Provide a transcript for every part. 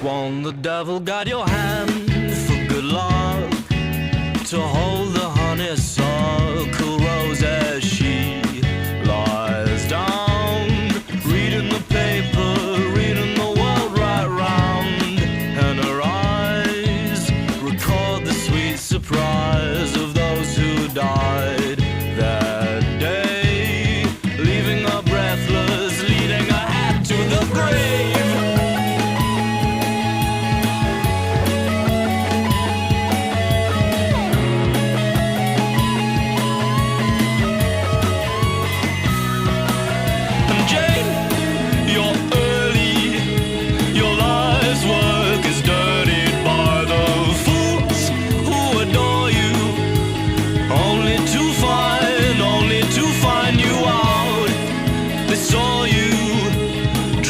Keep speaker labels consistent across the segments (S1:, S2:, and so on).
S1: Won't the devil guide your hand for good luck to hold the honeysuckle rose as she lies down, reading the paper, reading the world right round, and her eyes record the sweet surprise of those who died that day, leaving her breathless, leading her hat to the grave.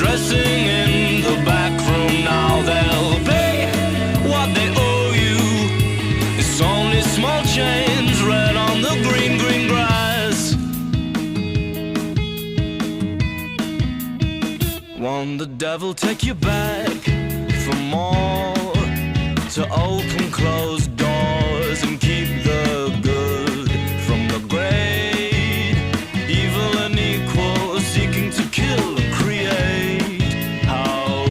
S1: Dressing in the back room now, they'll pay what they owe you. It's only small change red on the green, green grass. Won't the devil take you back for more, to open closed doors and keep the